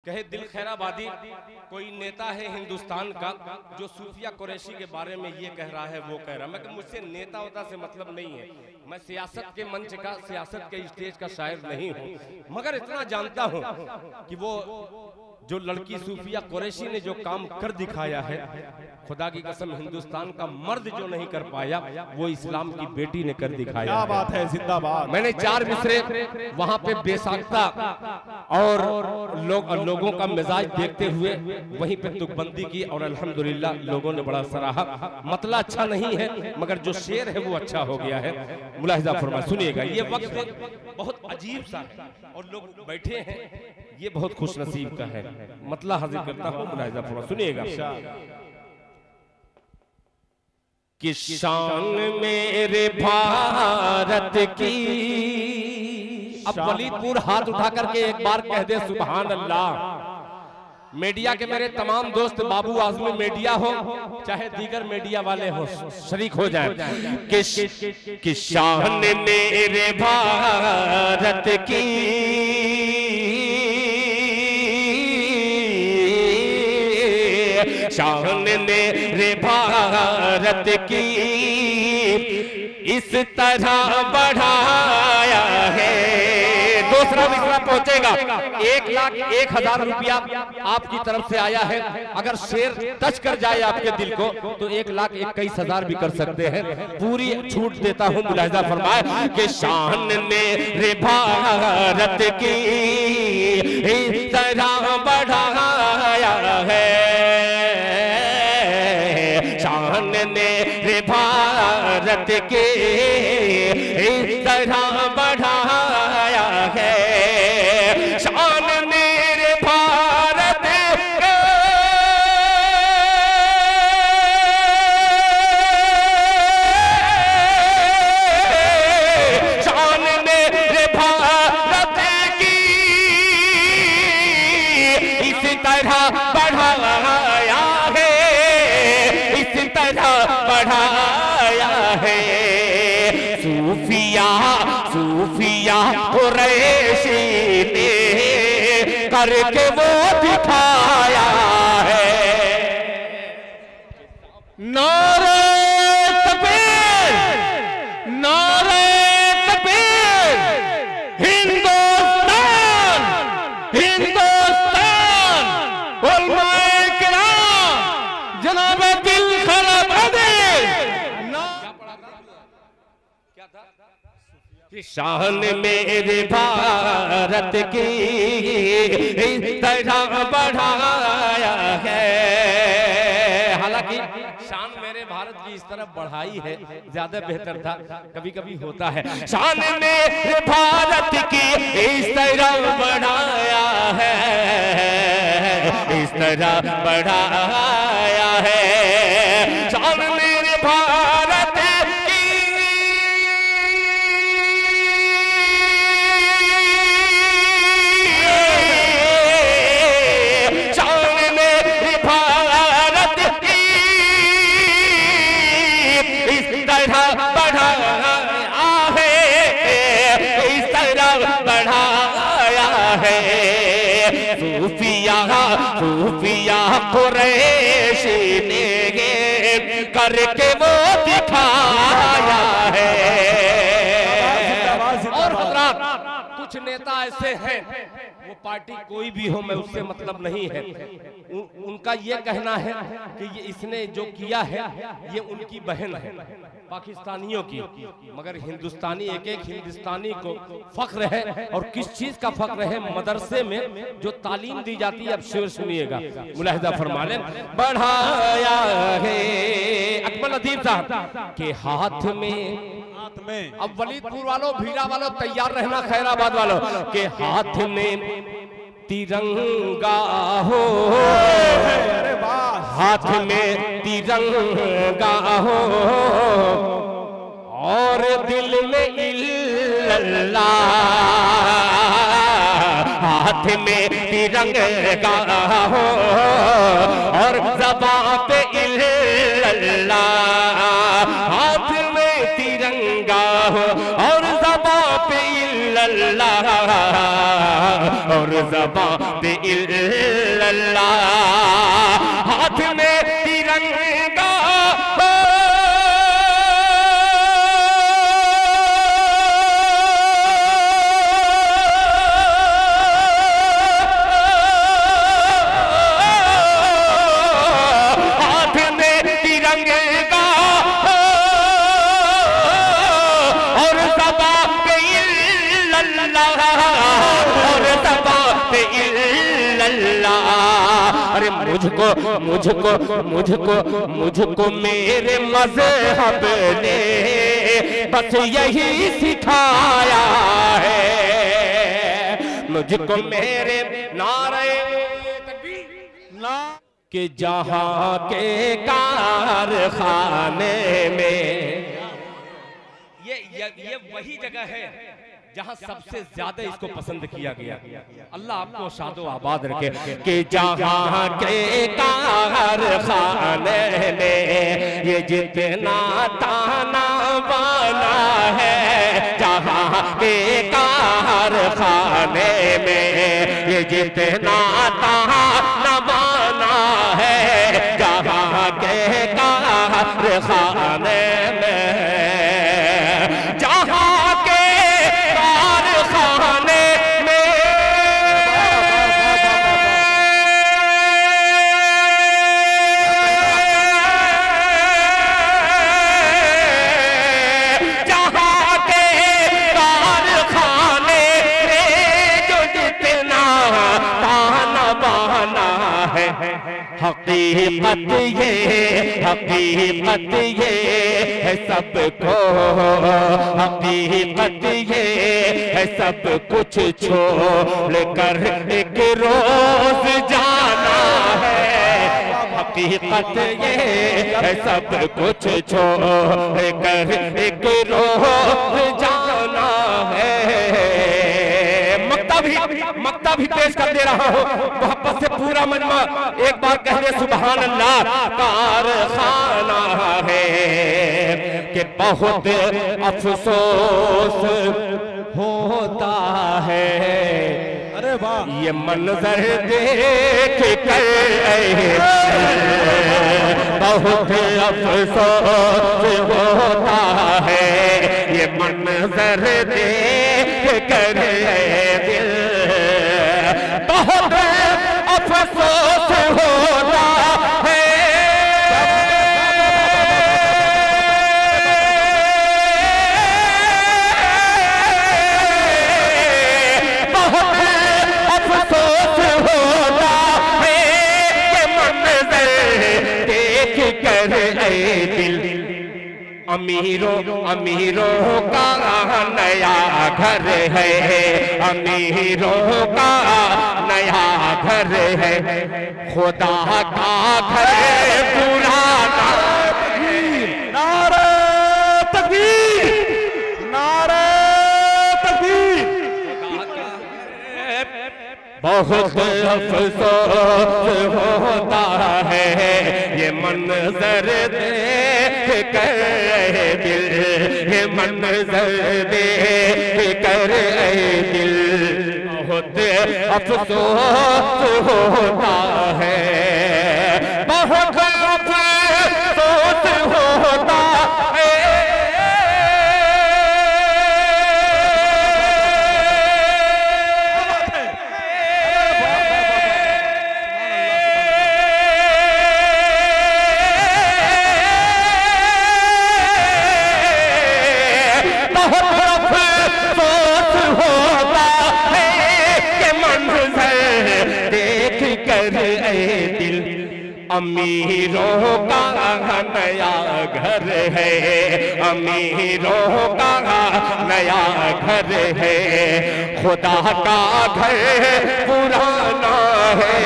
कहे दिल खैराबादी कोई नेता है हिंदुस्तान का जो सूफिया कुरैशी के बारे में ये कह रहा है वो कह रहा है। मैं मुझसे नेता होता से मतलब नहीं है, मैं सियासत के मंच का सियासत के स्टेज का शायर नहीं हूँ, मगर इतना जानता हूँ कि वो जो लड़की सूफिया कुरैशी ने जो काम कर दिखाया है, खुदा की कसम हिंदुस्तान का मर्द जो नहीं कर पाया वो इस्लाम की बेटी ने कर दिखाया। क्या बात है, जिंदाबाद। मैंने 4 मिसरे वहां पे बेसाख्ता और लोगों का मिजाज देखते हुए वहीं पे तुकबंदी की और अल्हम्दुलिल्लाह लोगों ने बड़ा सराहा। मतला अच्छा नहीं है मगर जो शेर है वो अच्छा हो गया है। मुलाहिजा फरमा, सुनिएगा, ये वक्त बहुत अजीब सा है और लोग बैठे हैं, ये बहुत खुशनसीब का है। मतला हाजिर करता हूँ, मुलाहिजा फरमा, सुनिएगा। कि शान मेरे भारत की, अब वलीदपुर हाथ उठा करके एक बार कह दे सुभान अल्लाह। मीडिया के मेरे तमाम दोस्त, बाबू आजमी मीडिया हो चाहे दीगर मीडिया वाले हो, शरीक हो जाए। कि शान मेरे भारत की, शान मेरे भारत की इस तरह बढ़ाया है। दूसरा मिसरा पहुंचेगा। 1,01,000 रुपया आपकी तरफ से आया है। अगर शेर टच कर जाए आपके दिल को तो 1,21,000 भी कर सकते हैं। पूरी छूट देता हूं, मुलाहिजा फरमाए। कि शान मेरे भारत की इस तरह बढ़ाया है, शान मेरे भारत के इस तरह बढ़ाया है। शान मेरे भारत के, शान मेरे भारत की इस तरह बढ़ाया है, इस तरह बढ़ाया है। सूफिया कुरैशी ने करके वो दिखाया है। नारे तकबीर, नारे तकबीर, हिंदुस्तान, हिंदुस्तान, उलमाए किराम, जनाब दिल खैराबादी। शान मेरे भारत की इस तरह बढ़ाया है। हालांकि शान मेरे भारत की इस तरह बढ़ाई है ज्यादा बेहतर था, कभी कभी होता है। शान मेरे भारत की इस तरह बढ़ाया है, इस तरह बढ़ाया है। शान मेरे भारत सूफिया कुरैशी ने करके वो दिखाया है। और हज़रात, कुछ नेता ऐसे हैं, वो पार्टी कोई भी हो, मैं उससे मतलब नहीं है, उनका ये कहना है कि ये इसने जो किया है ये उनकी बहन है पाकिस्तानियों की, मगर हिंदुस्तानी एक एक हिंदुस्तानी को फख्र है। और किस चीज का फख्र है? मदरसे में जो तालीम दी जाती है। अब शेर सुनिएगा, मुलाहिजा फरमा लें। बढ़ाया है अकमल अदीब साहब के हाथ में, अब वलीदपुर वालों, भीड़ा वालों तैयार रहना, खैराबाद वालों के हाथ में तिरंगा हो, हाथ में तिरंगा हो और दिल में इल्लल्लाह, हाथ में तिरंगा हो और ज़बां पे इल्लल्लाह, हाथ में तिरंगा हो और ज़बां पे इल्लल्लाह और ज़बान पे इल्लल्लाह, हाथ में तिरंगा अरे मुझको मुझको मुझको मुझको मेरे मज़हब ने बस यही सिखाया है, मुझको मेरे नारे कि जहाँ के कारखाने में ये वही जगह है जहां सबसे ज्यादा इसको पसंद किया गया। अल्लाह आपको शादो आबाद रखे कि जहां के कारखाने में ये जितना ताना बाना है, जहां के कारखाने में ये जितना ताना बाना है, जहां के कारखाने में हकीकत ये है सबको, हकीकत ये है सब कुछ छोड़ कर एक रोज जाना है, हकीकत ये है सब कुछ छोड़ कर एक रोज जाना है। मक्ता भी पेश कर दे रहा हूँ, मोहब्बत से पूरा मजमा एक बार कहने सुभान अल्लाह। कारखाना है कि बहुत अफसोस होता है, अरे वाह ये मंजर देख कर बहुत अफसोस होता है, ये मंजर देख कर दिल बहुत अफसोस होता है। बहुत अफसोस होता है, ये मंजर देख कर दिल अमीरों का नया घर है, अमीरों का नया घर है, खुदा का घर पुराना। नारे तकबीर, नारे तकबीर। बहुत अफसोस होता है, ये मंजर देख कर दिल, ये मंजर देख कर दिल बहुत अफसोस होता है, बहुत अफसोस होता है। अमीरों का नया घर है, अमीरों का नया घर है, खुदा का घर पुराना है।